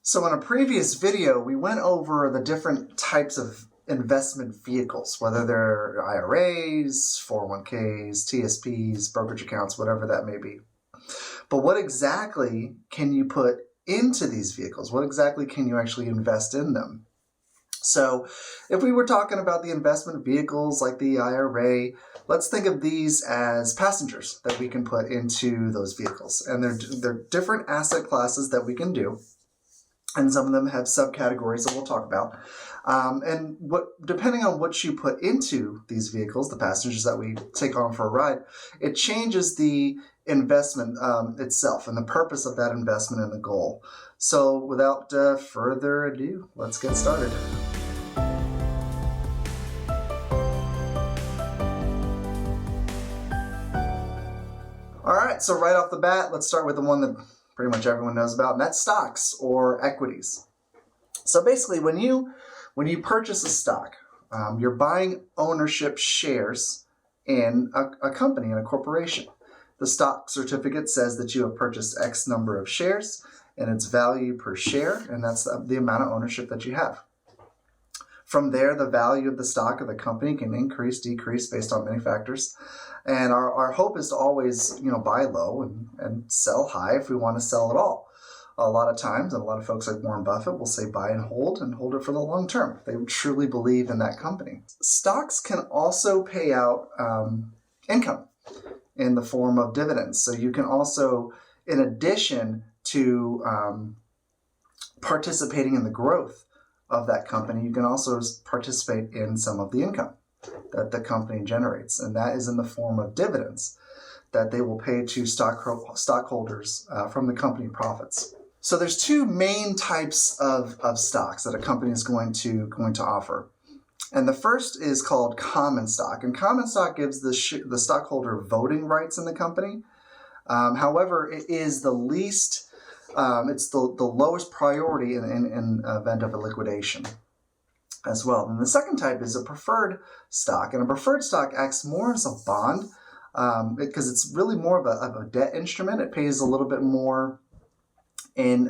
So in a previous video, we went over the different types of investment vehicles, whether they're IRAs, 401ks, TSPs, brokerage accounts, whatever that may be. But what exactly can you put into these vehicles? What exactly can you actually invest in them? So if we were talking about the investment vehicles like the IRA, let's think of these as passengers that we can put into those vehicles. And they're different asset classes that we can do. And some of them have subcategories that we'll talk about. And depending on what you put into these vehicles, the passengers that we take on for a ride, it changes the investment itself and the purpose of that investment and the goal. So without further ado, let's get started. All right, so right off the bat, let's start with the one that pretty much everyone knows about, and that's stocks or equities. So basically, when you purchase a stock, you're buying ownership shares in a company, in a corporation. The stock certificate says that you have purchased X number of shares and its value per share, and that's the amount of ownership that you have. From there, the value of the stock of the company can increase, decrease based on many factors. And our hope is to always, buy low and sell high if we want to sell at all. A lot of times, and a lot of folks like Warren Buffett will say buy and hold it for the long term. They truly believe in that company. Stocks can also pay out income in the form of dividends. So you can also, in addition to participating in the growth of that company, you can also participate in some of the income that the company generates, and that is in the form of dividends that they will pay to stockholders from the company profits. So there's two main types of stocks that a company is going to offer, and the first is called common stock, and common stock gives the stockholder voting rights in the company. However, it is the least, it's the lowest priority in event of a liquidation as well. And the second type is a preferred stock, and a preferred stock acts more as a bond because it's really more of a debt instrument. It pays a little bit more in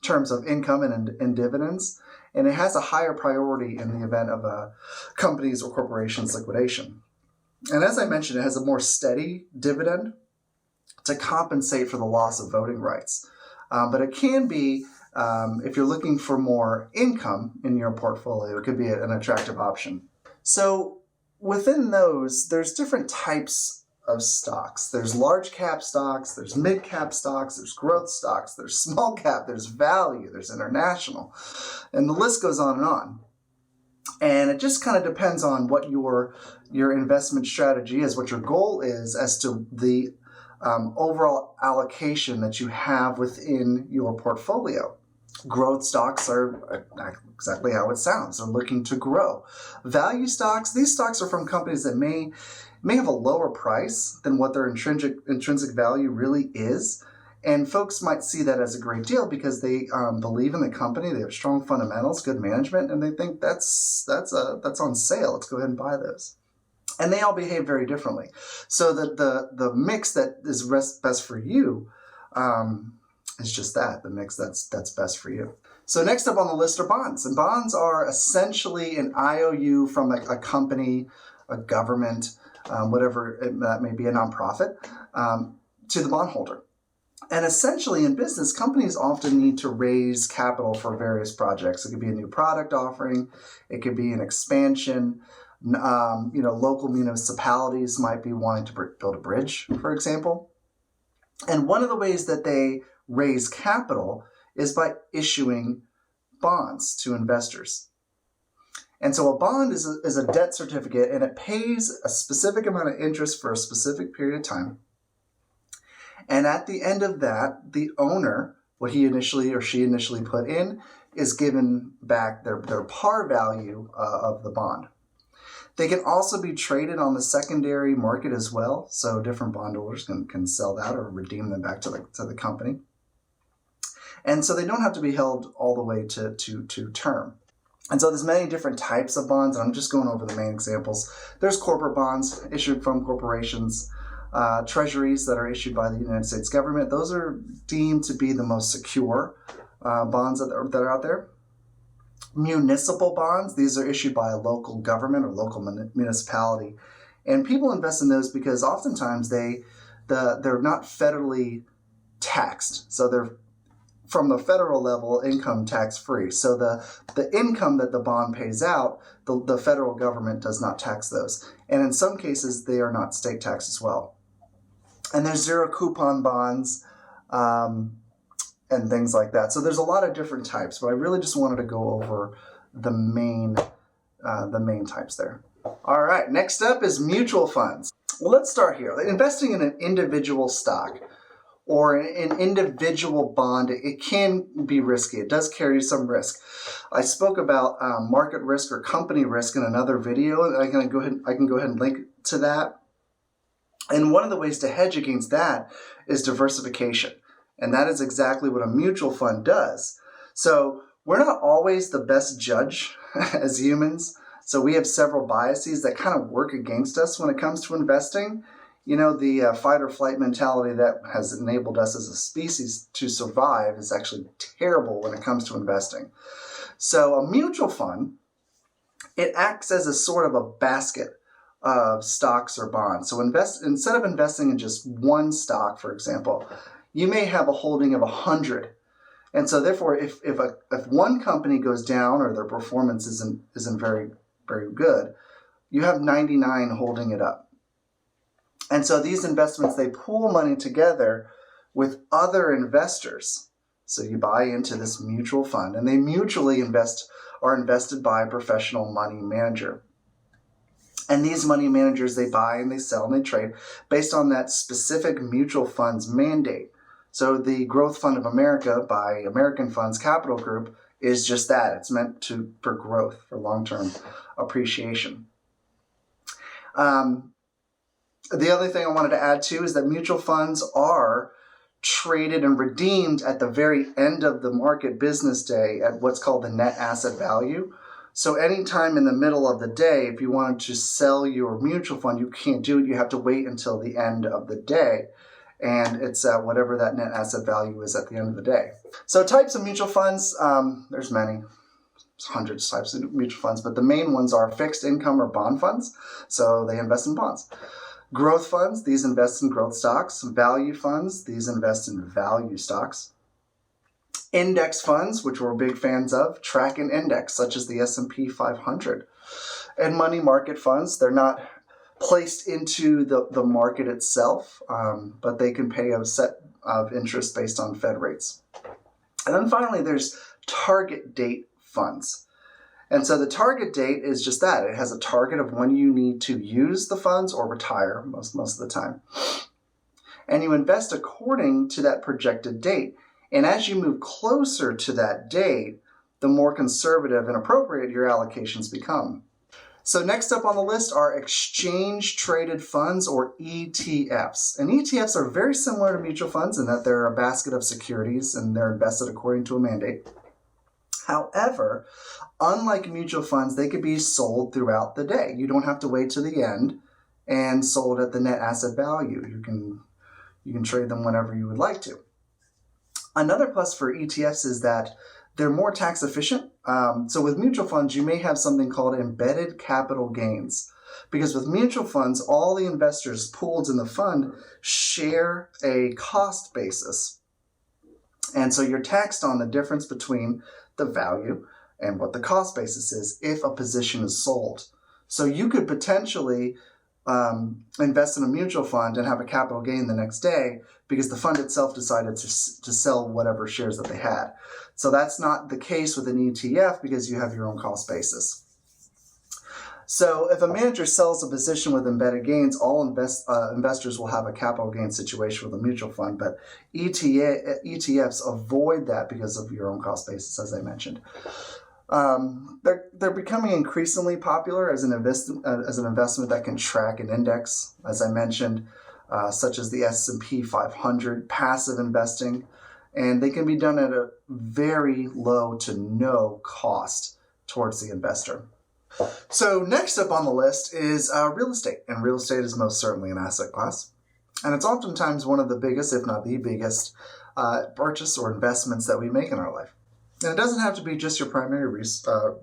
terms of income and dividends, and it has a higher priority in the event of a company's or corporation's liquidation. And as I mentioned, it has a more steady dividend to compensate for the loss of voting rights. But it can be, if you're looking for more income in your portfolio, it could be an attractive option. So within those, there's different types of stocks. There's large cap stocks, there's mid cap stocks, there's growth stocks, there's small cap, there's value, there's international, and the list goes on and on. And it just kind of depends on what your investment strategy is, what your goal is as to the overall allocation that you have within your portfolio. Growth stocks are exactly how it sounds. They're looking to grow. Value stocks, these stocks are from companies that may have a lower price than what their intrinsic value really is. And folks might see that as a great deal because they believe in the company, they have strong fundamentals, good management, and they think that's on sale. Let's go ahead and buy those. And they all behave very differently. So the mix that is best for you is just that, the mix that's best for you. So next up on the list are bonds. And bonds are essentially an IOU from a company, a government, whatever that may be, a nonprofit, to the bondholder. And essentially in business, companies often need to raise capital for various projects. It could be a new product offering. It could be an expansion. Local municipalities might be wanting to build a bridge, for example. And one of the ways that they raise capital is by issuing bonds to investors. And so a bond is a debt certificate, and it pays a specific amount of interest for a specific period of time. And at the end of that, the owner, what he initially or she initially put in, is given back their par value of the bond. They can also be traded on the secondary market as well, so different bondholders can sell that or redeem them back to the company. And so they don't have to be held all the way to term. And so there's many different types of bonds, and I'm just going over the main examples. There's corporate bonds issued from corporations, treasuries that are issued by the United States government. Those are deemed to be the most secure bonds that are out there. Municipal bonds, these are issued by a local government or local municipality. And people invest in those because oftentimes they're not federally taxed. So they're from the federal level income tax free. So the income that the bond pays out, the federal government does not tax those. And in some cases, they are not state taxed as well. And there's zero coupon bonds and things like that. So there's a lot of different types, but I really just wanted to go over the main types there. All right, next up is mutual funds. Well, let's start here. Investing in an individual stock or an individual bond, it can be risky. It does carry some risk. I spoke about market risk or company risk in another video. I can go ahead and link to that. And one of the ways to hedge against that is diversification. And that is exactly what a mutual fund does. So we're not always the best judge as humans. So we have several biases that kind of work against us when it comes to investing. You know, the fight or flight mentality that has enabled us as a species to survive is actually terrible when it comes to investing. So a mutual fund, it acts as a sort of a basket of stocks or bonds. So instead of investing in just one stock, for example, you may have a holding of 100. And so therefore, if one company goes down or their performance isn't very, very good, you have 99 holding it up. And so these investments, they pool money together with other investors. So you buy into this mutual fund, and they mutually are invested by a professional money manager. And these money managers, they buy and they sell and they trade based on that specific mutual fund's mandate. So the Growth Fund of America by American Funds Capital Group is just that. It's meant for growth, for long-term appreciation. The other thing I wanted to add too is that mutual funds are traded and redeemed at the very end of the market business day at what's called the net asset value. So anytime in the middle of the day, if you wanted to sell your mutual fund, you can't do it. You have to wait until the end of the day. And it's whatever that net asset value is at the end of the day. So types of mutual funds, there's many. There's hundreds of types of mutual funds, but the main ones are fixed income or bond funds. So they invest in bonds. Growth funds, these invest in growth stocks. Value funds, these invest in value stocks. Index funds, which we're big fans of, track an index, such as the S&P 500. And money market funds, they're not placed into the market itself, but they can pay a set of interest based on Fed rates. And then finally, there's target date funds. And so the target date is just that. It has a target of when you need to use the funds or retire most of the time. And you invest according to that projected date. And as you move closer to that date, the more conservative and appropriate your allocations become. So next up on the list are exchange-traded funds, or ETFs. And ETFs are very similar to mutual funds in that they're a basket of securities and they're invested according to a mandate. However, unlike mutual funds, they could be sold throughout the day. You don't have to wait to the end and sold at the net asset value. You can trade them whenever you would like to. Another plus for ETFs is that they're more tax efficient. So with mutual funds, you may have something called embedded capital gains. Because with mutual funds, all the investors pooled in the fund share a cost basis. And so you're taxed on the difference between the value and what the cost basis is if a position is sold. So you could potentially invest in a mutual fund and have a capital gain the next day because the fund itself decided to sell whatever shares that they had. So that's not the case with an ETF because you have your own cost basis. So if a manager sells a position with embedded gains, all investors will have a capital gain situation with a mutual fund, but ETFs avoid that because of your own cost basis, as I mentioned. They're becoming increasingly popular as an investment that can track an index, as I mentioned, such as the S&P 500, passive investing, and they can be done at a very low to no cost towards the investor. So next up on the list is real estate, and real estate is most certainly an asset class, and it's oftentimes one of the biggest, if not the biggest, purchase or investments that we make in our life. And it doesn't have to be just your primary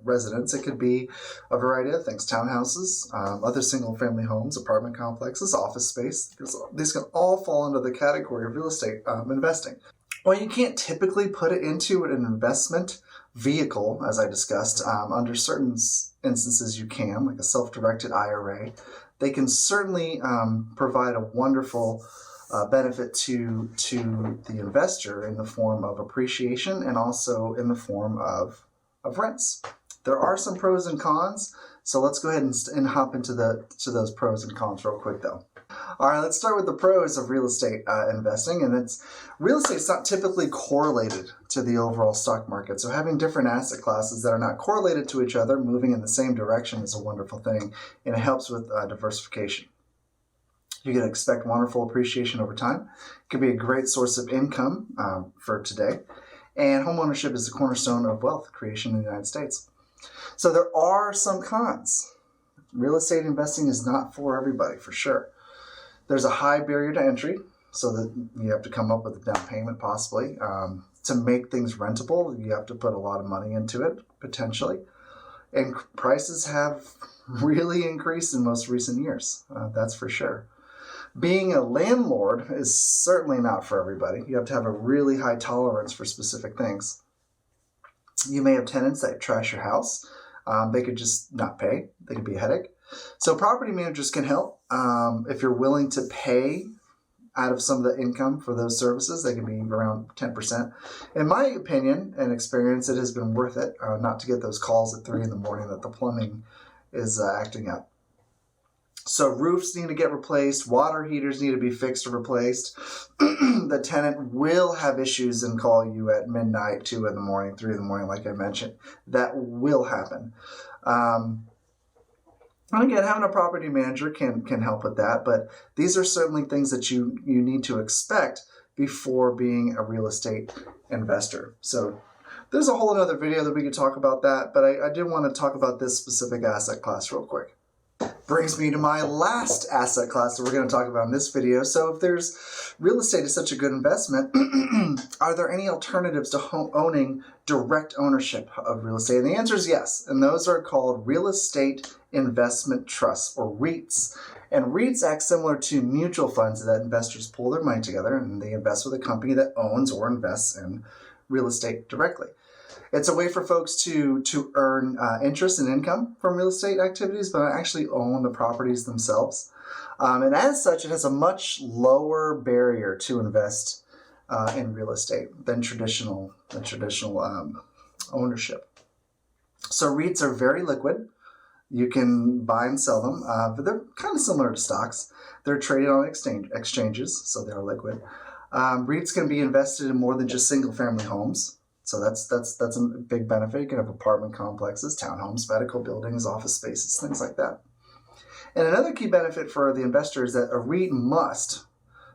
residence. It could be a variety of things: townhouses, other single-family homes, apartment complexes, office space. These can all fall under the category of real estate investing. While you can't typically put it into an investment vehicle, as I discussed, under certain instances you can, like a self-directed IRA. They can certainly provide a wonderful benefit to the investor in the form of appreciation and also in the form of rents. There are some pros and cons, so let's go ahead and hop into those pros and cons real quick though. All right, let's start with the pros of real estate investing, and real estate's not typically correlated to the overall stock market. So having different asset classes that are not correlated to each other, moving in the same direction, is a wonderful thing, and it helps with diversification. You can expect wonderful appreciation over time. It can be a great source of income for today, and homeownership is the cornerstone of wealth creation in the United States. So there are some cons. Real estate investing is not for everybody, for sure. There's a high barrier to entry, so that you have to come up with a down payment possibly. To make things rentable, you have to put a lot of money into it, potentially. And prices have really increased in most recent years, that's for sure. Being a landlord is certainly not for everybody. You have to have a really high tolerance for specific things. You may have tenants that trash your house. They could just not pay. They could be a headache. So property managers can help. If you're willing to pay out of some of the income for those services, they can be around 10%. In my opinion and experience, it has been worth it not to get those calls at 3 in the morning that the plumbing is acting up. So roofs need to get replaced, water heaters need to be fixed or replaced. The tenant will have issues and call you at midnight, 2 in the morning, 3 in the morning, like I mentioned. That will happen. And again, having a property manager can help with that, but these are certainly things that you need to expect before being a real estate investor. So there's a whole other video that we could talk about that, but I did want to talk about this specific asset class real quick. Brings me to my last asset class that we're going to talk about in this video. So if real estate is such a good investment, are there any alternatives to owning direct ownership of real estate? And the answer is yes. And those are called real estate investment trusts, or REITs. And REITs act similar to mutual funds that investors pull their money together and they invest with a company that owns or invests in real estate directly. It's a way for folks to earn interest and income from real estate activities, but actually own the properties themselves. And as such, it has a much lower barrier to invest in real estate than traditional ownership. So REITs are very liquid. You can buy and sell them, but they're kind of similar to stocks. They're traded on exchanges, so they are liquid. REITs can be invested in more than just single-family homes. So that's a big benefit. You can have apartment complexes, townhomes, medical buildings, office spaces, things like that. And another key benefit for the investor is that a REIT must,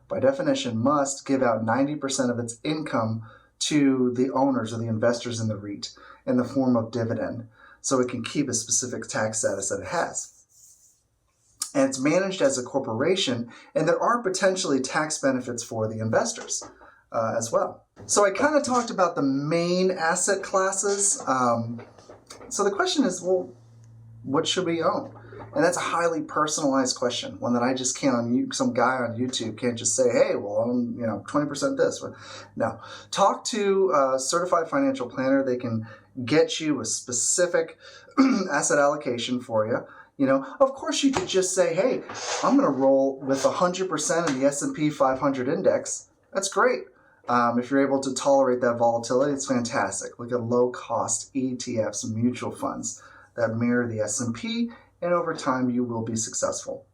by definition, must give out 90% of its income to the owners or the investors in the REIT in the form of dividend, so it can keep a specific tax status that it has. And it's managed as a corporation, and there are potentially tax benefits for the investors as well. So I kind of talked about the main asset classes. So the question is, well, what should we own? And that's a highly personalized question, one that I just can't, some guy on YouTube can't just say, hey, we'll own 20% this. No, talk to a certified financial planner. They can get you a specific asset allocation for you. Of course you could just say, hey, I'm going to roll with 100% of the S&P 500 index. That's great. If you're able to tolerate that volatility, it's fantastic. Look at low-cost ETFs, mutual funds that mirror the S&P, and over time you will be successful.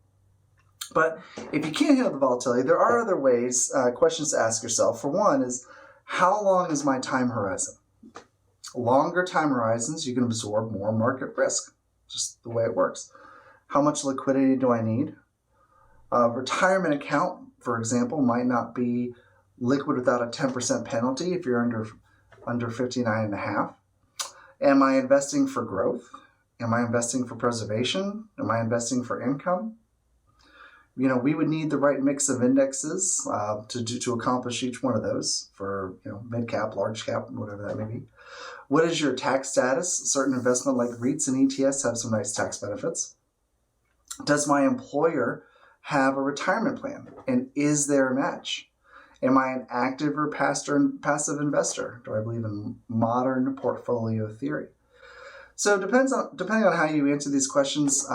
But if you can't handle the volatility, there are other ways, questions to ask yourself. For one is, how long is my time horizon? Longer time horizons, you can absorb more market risk, just the way it works. How much liquidity do I need? Retirement account, for example, might not be liquid without a 10% penalty if you're under 59.5. Am I investing for growth? Am I investing for preservation? Am I investing for income? We would need the right mix of indexes to accomplish each one of those for mid cap, large cap, whatever that may be. What is your tax status? Certain investment like REITs and ETFs have some nice tax benefits. Does my employer have a retirement plan? And is there a match? Am I an active or passive investor? Do I believe in modern portfolio theory? So depending on how you answer these questions,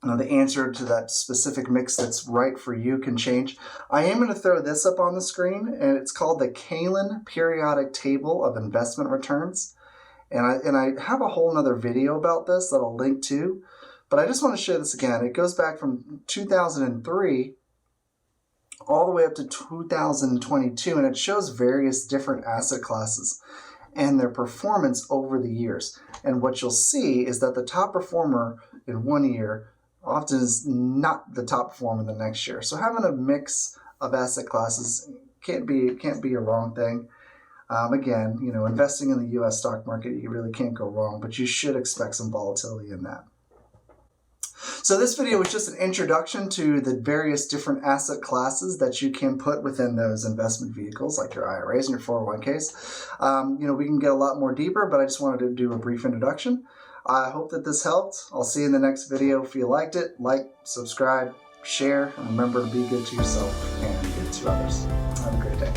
the answer to that specific mix that's right for you can change. I am going to throw this up on the screen, and it's called the Kalin Periodic Table of Investment Returns. And I have a whole nother video about this that I'll link to, but I just want to show this again. It goes back from 2003 all the way up to 2022, and it shows various different asset classes and their performance over the years. And what you'll see is that the top performer in one year often is not the top performer the next year. So having a mix of asset classes can't be a wrong thing. Again, investing in the U.S. stock market, you really can't go wrong, but you should expect some volatility in that. So this video was just an introduction to the various different asset classes that you can put within those investment vehicles, like your IRAs and your 401ks. We can get a lot more deeper, but I just wanted to do a brief introduction. I hope that this helped. I'll see you in the next video. If you liked it, like, subscribe, share, and remember to be good to yourself and good to others. Have a great day.